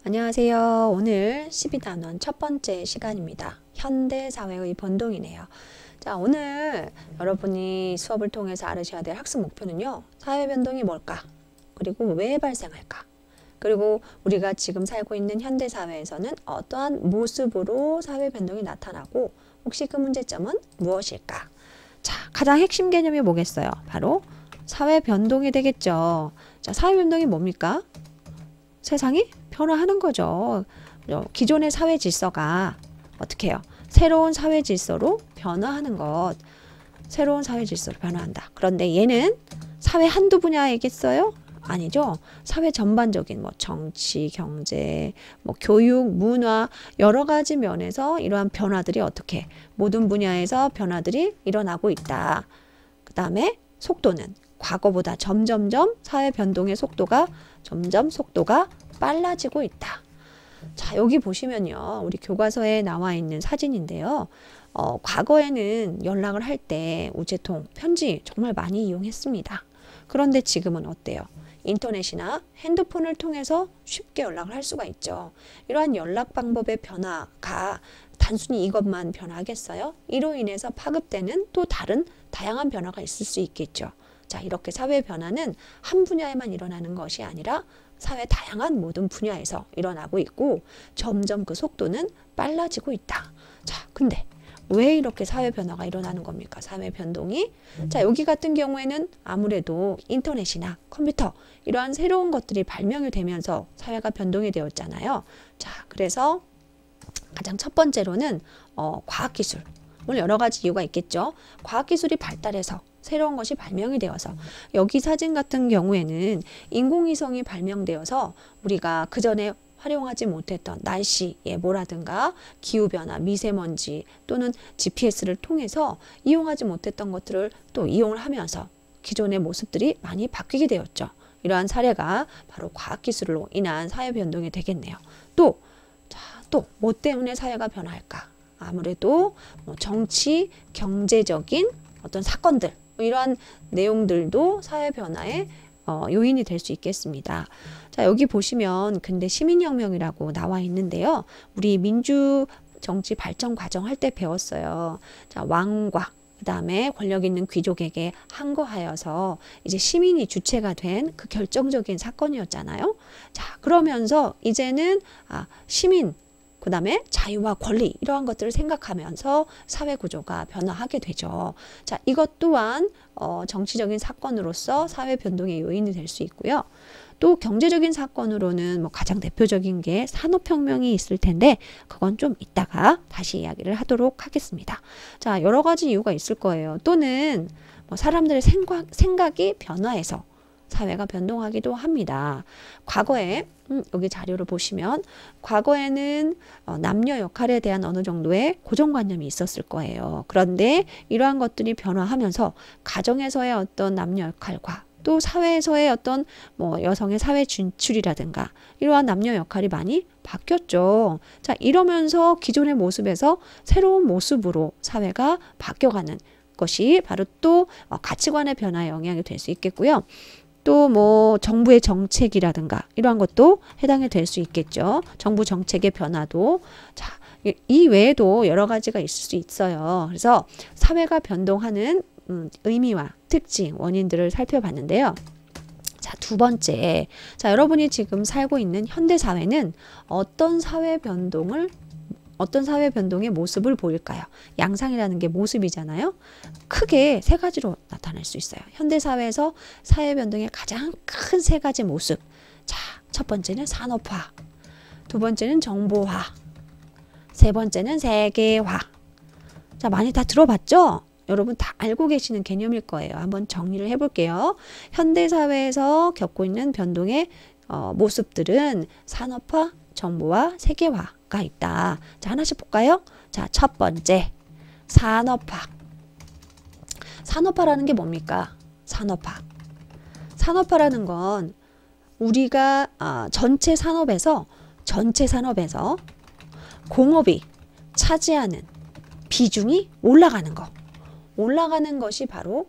안녕하세요. 오늘 12단원 첫 번째 시간입니다. 현대사회의 변동이네요. 자, 오늘 여러분이 수업을 통해서 알으셔야 될 학습 목표는요. 사회변동이 뭘까? 그리고 왜 발생할까? 그리고 우리가 지금 살고 있는 현대사회에서는 어떠한 모습으로 사회변동이 나타나고 혹시 그 문제점은 무엇일까? 자, 가장 핵심 개념이 뭐겠어요? 바로 사회변동이 되겠죠. 자, 사회변동이 뭡니까? 세상이 변화하는 거죠. 기존의 사회 질서가 어떻게 해요? 새로운 사회 질서로 변화하는 것. 새로운 사회 질서로 변화한다. 그런데 얘는 사회 한두 분야이겠어요? 아니죠. 사회 전반적인 정치, 경제, 교육, 문화 여러 가지 면에서 이러한 변화들이 어떻게 모든 분야에서 변화들이 일어나고 있다. 그 다음에 속도는 과거보다 점점점 사회 변동의 속도가 빨라지고 있다. 자, 여기 보시면요. 우리 교과서에 나와 있는 사진인데요. 과거에는 연락을 할 때 우체통, 편지 정말 많이 이용했습니다. 그런데 지금은 어때요? 인터넷이나 핸드폰을 통해서 쉽게 연락을 할 수가 있죠. 이러한 연락 방법의 변화가 단순히 이것만 변화하겠어요? 이로 인해서 파급되는 또 다른 다양한 변화가 있을 수 있겠죠. 자, 이렇게 사회 변화는 한 분야에만 일어나는 것이 아니라 사회 다양한 모든 분야에서 일어나고 있고 점점 그 속도는 빨라지고 있다. 자, 근데 왜 이렇게 사회 변화가 일어나는 겁니까? 사회 변동이. 자, 여기 같은 경우에는 아무래도 인터넷이나 컴퓨터 이러한 새로운 것들이 발명이 되면서 사회가 변동이 되었잖아요. 자, 그래서 가장 첫 번째로는 과학기술. 물론 여러 가지 이유가 있겠죠. 과학기술이 발달해서 새로운 것이 발명이 되어서 여기 사진 같은 경우에는 인공위성이 발명되어서 우리가 그전에 활용하지 못했던 날씨 예보라든가 기후변화, 미세먼지 또는 GPS를 통해서 이용하지 못했던 것들을 또 이용을 하면서 기존의 모습들이 많이 바뀌게 되었죠. 이러한 사례가 바로 과학기술로 인한 사회변동이 되겠네요. 또 뭐 때문에 사회가 변화할까? 아무래도 정치, 경제적인 어떤 사건들 이러한 내용들도 사회 변화의 요인이 될 수 있겠습니다. 자, 여기 보시면 근대 시민혁명이라고 나와 있는데요. 우리 민주 정치 발전 과정 할 때 배웠어요. 자, 왕과 그 다음에 권력 있는 귀족에게 항거하여서 이제 시민이 주체가 된 그 결정적인 사건이었잖아요. 자, 그러면서 이제는 시민 그 다음에 자유와 권리 이러한 것들을 생각하면서 사회 구조가 변화하게 되죠. 자, 이것 또한 정치적인 사건으로서 사회 변동의 요인이 될 수 있고요. 또 경제적인 사건으로는 가장 대표적인 게 산업혁명이 있을 텐데 그건 좀 이따가 다시 이야기를 하도록 하겠습니다. 자, 여러 가지 이유가 있을 거예요. 또는 사람들의 생각이 변화해서 사회가 변동하기도 합니다. 과거에 여기 자료를 보시면 과거에는 남녀 역할에 대한 어느 정도의 고정관념이 있었을 거예요. 그런데 이러한 것들이 변화하면서 가정에서의 어떤 남녀 역할과 또 사회에서의 어떤 여성의 사회 진출이라든가 이러한 남녀 역할이 많이 바뀌었죠. 자, 이러면서 기존의 모습에서 새로운 모습으로 사회가 바뀌어가는 것이 바로 또 가치관의 변화에 영향이 될 수 있겠고요. 또 정부의 정책이라든가 이러한 것도 해당이 될 수 있겠죠. 정부 정책의 변화도. 자, 이 외에도 여러 가지가 있을 수 있어요. 그래서 사회가 변동하는 의미와 특징, 원인들을 살펴봤는데요. 자, 두 번째. 자, 여러분이 지금 살고 있는 현대 사회는 어떤 사회 변동의 모습을 보일까요? 양상이라는 게 모습이잖아요. 크게 세 가지로 나타날 수 있어요. 현대사회에서 사회변동의 가장 큰 세 가지 모습. 자, 첫 번째는 산업화, 두 번째는 정보화, 세 번째는 세계화. 자, 많이 다 들어봤죠? 여러분 다 알고 계시는 개념일 거예요. 한번 정리를 해볼게요. 현대사회에서 겪고 있는 변동의 모습들은 산업화, 정보화, 세계화가 있다. 자, 하나씩 볼까요? 자, 첫 번째, 산업화. 산업화라는 게 뭡니까? 산업화라는 건 우리가 전체 산업에서 공업이 차지하는 비중이 올라가는 것이 바로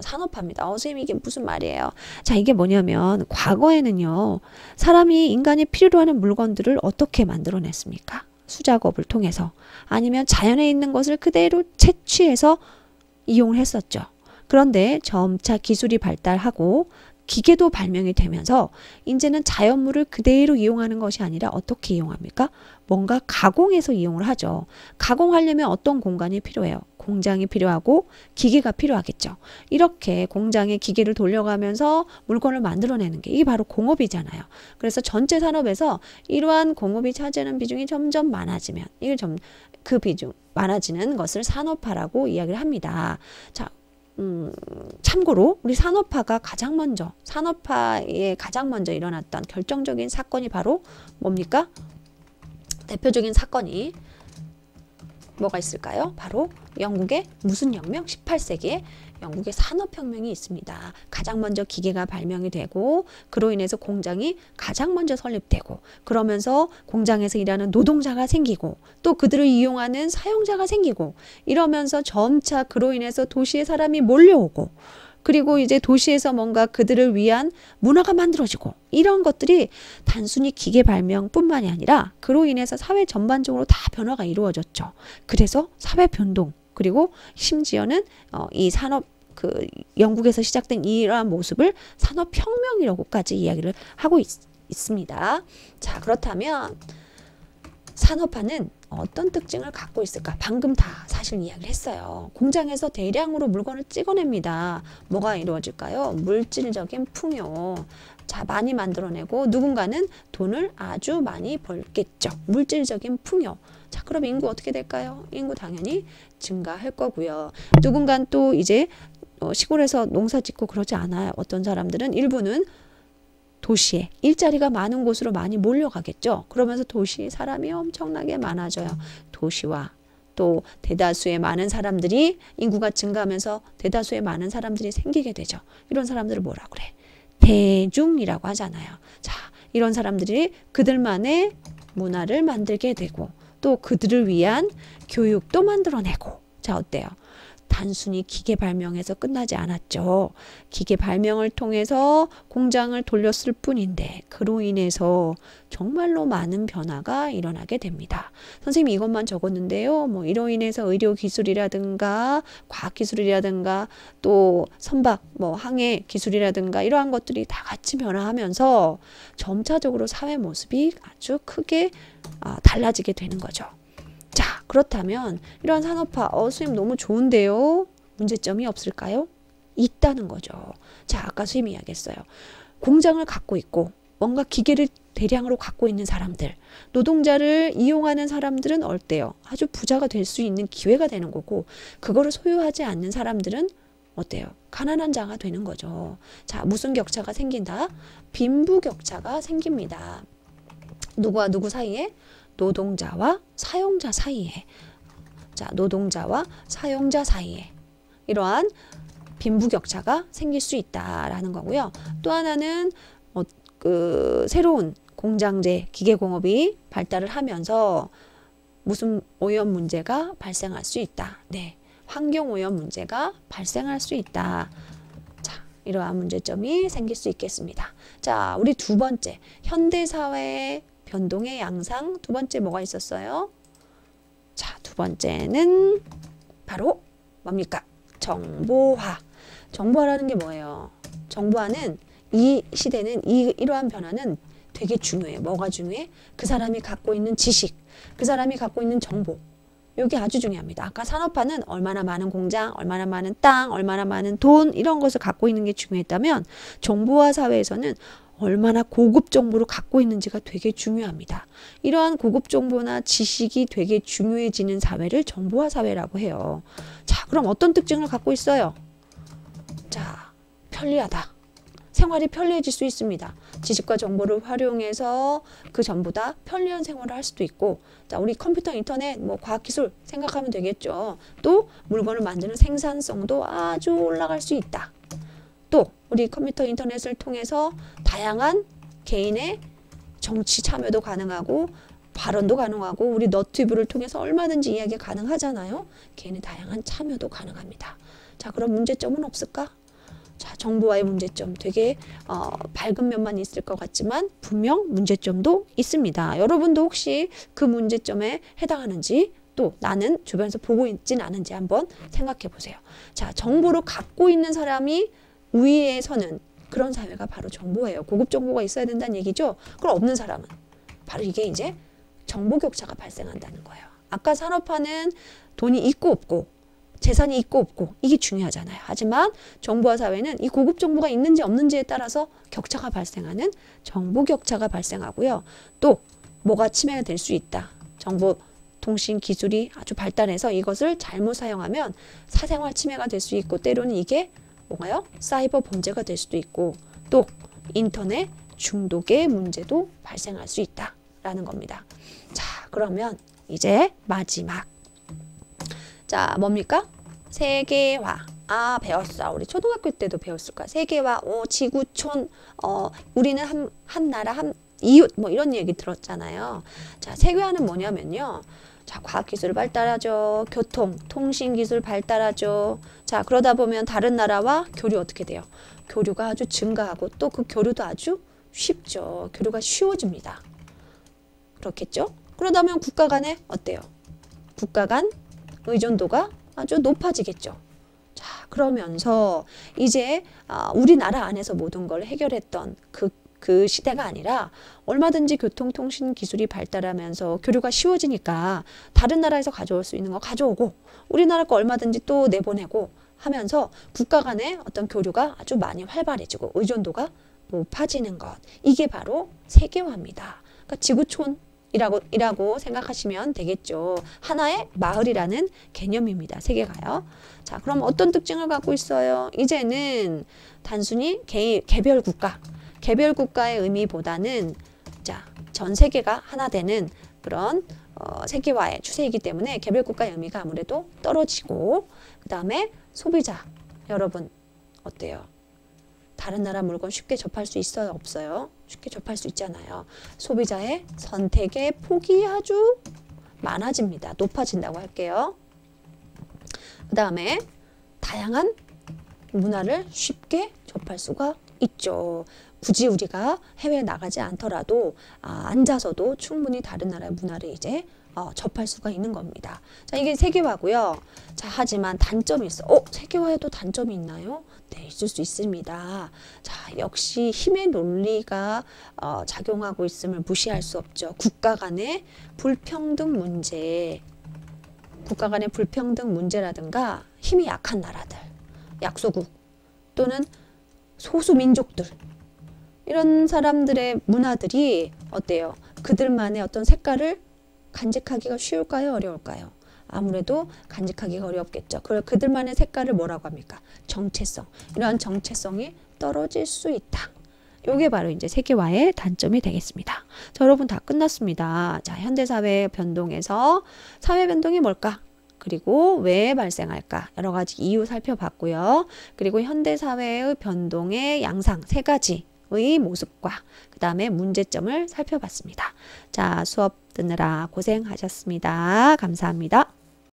산업화입니다. 선생님 이게 무슨 말이에요? 자, 이게 뭐냐면 과거에는요. 사람이 인간이 필요로 하는 물건들을 어떻게 만들어냈습니까? 수작업을 통해서 아니면 자연에 있는 것을 그대로 채취해서 이용을 했었죠. 그런데 점차 기술이 발달하고 기계도 발명이 되면서 이제는 자연물을 그대로 이용하는 것이 아니라 어떻게 이용합니까? 뭔가 가공해서 이용을 하죠. 가공하려면 어떤 공간이 필요해요? 공장이 필요하고 기계가 필요하겠죠. 이렇게 공장에 기계를 돌려가면서 물건을 만들어내는 게 이게 바로 공업이잖아요. 그래서 전체 산업에서 이러한 공업이 차지하는 비중이 점점 많아지면 그 비중 많아지는 것을 산업화라고 이야기를 합니다. 자, 참고로 우리 산업화에 가장 먼저 일어났던 결정적인 사건이 바로 뭡니까? 대표적인 사건이 뭐가 있을까요? 바로 영국의 무슨 혁명? 18세기에 영국의 산업혁명이 있습니다. 가장 먼저 기계가 발명이 되고 그로 인해서 공장이 가장 먼저 설립되고 그러면서 공장에서 일하는 노동자가 생기고 또 그들을 이용하는 사용자가 생기고 이러면서 점차 그로 인해서 도시에 사람이 몰려오고 그리고 이제 도시에서 뭔가 그들을 위한 문화가 만들어지고 이런 것들이 단순히 기계 발명뿐만이 아니라 그로 인해서 사회 전반적으로 다 변화가 이루어졌죠. 그래서 사회 변동 그리고 심지어는 이 산업 영국에서 시작된 이러한 모습을 산업혁명이라고까지 이야기를 하고 있습니다. 자, 그렇다면 산업화는 어떤 특징을 갖고 있을까? 방금 다 사실 이야기를 했어요. 공장에서 대량으로 물건을 찍어냅니다. 뭐가 이루어질까요? 물질적인 풍요. 자, 많이 만들어내고 누군가는 돈을 아주 많이 벌겠죠. 물질적인 풍요. 자, 그럼 인구 어떻게 될까요? 인구 당연히 증가할 거고요. 누군가는 또 이제 시골에서 농사 짓고 그러지 않아요. 어떤 사람들은 일부는 도시에 일자리가 많은 곳으로 많이 몰려가겠죠. 그러면서 도시에 사람이 엄청나게 많아져요. 도시와 또 대다수의 많은 사람들이 인구가 증가하면서 대다수의 많은 사람들이 생기게 되죠. 이런 사람들을 뭐라 그래? 대중이라고 하잖아요. 자, 이런 사람들이 그들만의 문화를 만들게 되고 또 그들을 위한 교육도 만들어내고 자, 어때요? 단순히 기계 발명에서 끝나지 않았죠. 기계 발명을 통해서 공장을 돌렸을 뿐인데 그로 인해서 정말로 많은 변화가 일어나게 됩니다. 선생님이 이것만 적었는데요. 뭐 이로 인해서 의료기술이라든가 과학기술이라든가 또 선박, 항해 기술이라든가 이러한 것들이 다 같이 변화하면서 점차적으로 사회 모습이 아주 크게 달라지게 되는 거죠. 자, 그렇다면 이러한 산업화, 선생님 너무 좋은데요. 문제점이 없을까요? 있다는 거죠. 자, 아까 선생님이 이야기했어요. 공장을 갖고 있고 뭔가 기계를 대량으로 갖고 있는 사람들, 노동자를 이용하는 사람들은 어때요? 아주 부자가 될 수 있는 기회가 되는 거고 그거를 소유하지 않는 사람들은 어때요? 가난한 자가 되는 거죠. 자, 무슨 격차가 생긴다? 빈부격차가 생깁니다. 누구와 누구 사이에? 노동자와 사용자 사이에. 자, 노동자와 사용자 사이에 이러한 빈부격차가 생길 수 있다라는 거고요. 또 하나는 새로운 공장제 기계공업이 발달을 하면서 무슨 오염 문제가 발생할 수 있다. 네, 환경오염 문제가 발생할 수 있다. 자, 이러한 문제점이 생길 수 있겠습니다. 자, 우리 두 번째 현대사회의 변동의 양상 두 번째 뭐가 있었어요? 자, 두 번째는 바로 뭡니까? 정보화. 정보화라는 게 뭐예요? 정보화는 이 시대는 이러한 변화는 되게 중요해요. 뭐가 중요해? 그 사람이 갖고 있는 지식, 그 사람이 갖고 있는 정보. 이게 아주 중요합니다. 아까 산업화는 얼마나 많은 공장, 얼마나 많은 땅, 얼마나 많은 돈 이런 것을 갖고 있는 게 중요했다면 정보화 사회에서는 얼마나 고급 정보를 갖고 있는지가 되게 중요합니다. 이러한 고급 정보나 지식이 되게 중요해지는 사회를 정보화 사회라고 해요. 자, 그럼 어떤 특징을 갖고 있어요? 자, 편리하다. 생활이 편리해질 수 있습니다. 지식과 정보를 활용해서 그 전부 다 편리한 생활을 할 수도 있고 자, 우리 컴퓨터, 인터넷, 과학기술 생각하면 되겠죠. 또 물건을 만드는 생산성도 아주 올라갈 수 있다. 또 우리 컴퓨터 인터넷을 통해서 다양한 개인의 정치 참여도 가능하고 발언도 가능하고 우리 너튜브를 통해서 얼마든지 이야기 가능하잖아요. 개인의 다양한 참여도 가능합니다. 자, 그럼 문제점은 없을까? 자, 정부와의 문제점 되게 밝은 면만 있을 것 같지만 분명 문제점도 있습니다. 여러분도 혹시 그 문제점에 해당하는지 또 나는 주변에서 보고 있진 않은지 한번 생각해 보세요. 자, 정보를 갖고 있는 사람이 우위에 서는 그런 사회가 바로 정보예요. 고급 정보가 있어야 된다는 얘기죠. 그럼 없는 사람은 바로 이게 이제 정보 격차가 발생한다는 거예요. 아까 산업화는 돈이 있고 없고 재산이 있고 없고 이게 중요하잖아요. 하지만 정보화 사회는 이 고급 정보가 있는지 없는지에 따라서 격차가 발생하는 정보 격차가 발생하고요. 또 뭐가 침해가 될 수 있다. 정보통신 기술이 아주 발달해서 이것을 잘못 사용하면 사생활 침해가 될 수 있고 때로는 이게 뭔가요? 사이버 범죄가 될 수도 있고 또 인터넷 중독의 문제도 발생할 수 있다라는 겁니다. 자, 그러면 이제 마지막. 자, 뭡니까? 세계화. 아, 배웠어. 우리 초등학교 때도 배웠을 거야. 세계화, 지구촌, 우리는 한 나라, 한 이웃, 뭐 이런 얘기 들었잖아요. 자, 세계화는 뭐냐면요. 자, 과학기술 발달하죠. 교통, 통신기술 발달하죠. 자, 그러다 보면 다른 나라와 교류 어떻게 돼요? 교류가 아주 증가하고 또 그 교류도 아주 쉽죠. 교류가 쉬워집니다. 그렇겠죠? 그러다 보면 국가 간에 어때요? 국가 간 의존도가 아주 높아지겠죠. 자, 그러면서 이제 우리나라 안에서 모든 걸 해결했던 그 시대가 아니라 얼마든지 교통통신 기술이 발달하면서 교류가 쉬워지니까 다른 나라에서 가져올 수 있는 거 가져오고 우리나라 거 얼마든지 또 내보내고 하면서 국가 간의 어떤 교류가 아주 많이 활발해지고 의존도가 높아지는 것. 이게 바로 세계화입니다. 그러니까 지구촌이라고 생각하시면 되겠죠. 하나의 마을이라는 개념입니다. 세계가요. 자, 그럼 어떤 특징을 갖고 있어요? 이제는 단순히 개별 국가의 의미보다는 자, 전 세계가 하나 되는 그런 세계화의 추세이기 때문에 개별 국가의 의미가 아무래도 떨어지고 그 다음에 소비자 여러분 어때요? 다른 나라 물건 쉽게 접할 수 있어요? 없어요? 쉽게 접할 수 있잖아요. 소비자의 선택의 폭이 아주 많아집니다. 높아진다고 할게요. 그 다음에 다양한 문화를 쉽게 접할 수가 있죠. 굳이 우리가 해외에 나가지 않더라도 앉아서도 충분히 다른 나라의 문화를 이제 접할 수가 있는 겁니다. 자, 이게 세계화고요. 자, 하지만 단점이 있어. 세계화에도 단점이 있나요? 네, 있을 수 있습니다. 자, 역시 힘의 논리가 작용하고 있음을 무시할 수 없죠. 국가 간의 불평등 문제라든가 힘이 약한 나라들, 약소국 또는 소수민족들 이런 사람들의 문화들이 어때요? 그들만의 어떤 색깔을 간직하기가 쉬울까요? 어려울까요? 아무래도 간직하기가 어렵겠죠. 그들만의 색깔을 뭐라고 합니까? 정체성. 이러한 정체성이 떨어질 수 있다. 이게 바로 이제 세계화의 단점이 되겠습니다. 자, 여러분 다 끝났습니다. 자, 현대사회 변동에서 사회 변동이 뭘까? 그리고 왜 발생할까? 여러 가지 이유 살펴봤고요. 그리고 현대사회의 변동의 양상 세 가지의 모습과 그 다음에 문제점을 살펴봤습니다. 자, 수업 듣느라 고생하셨습니다. 감사합니다.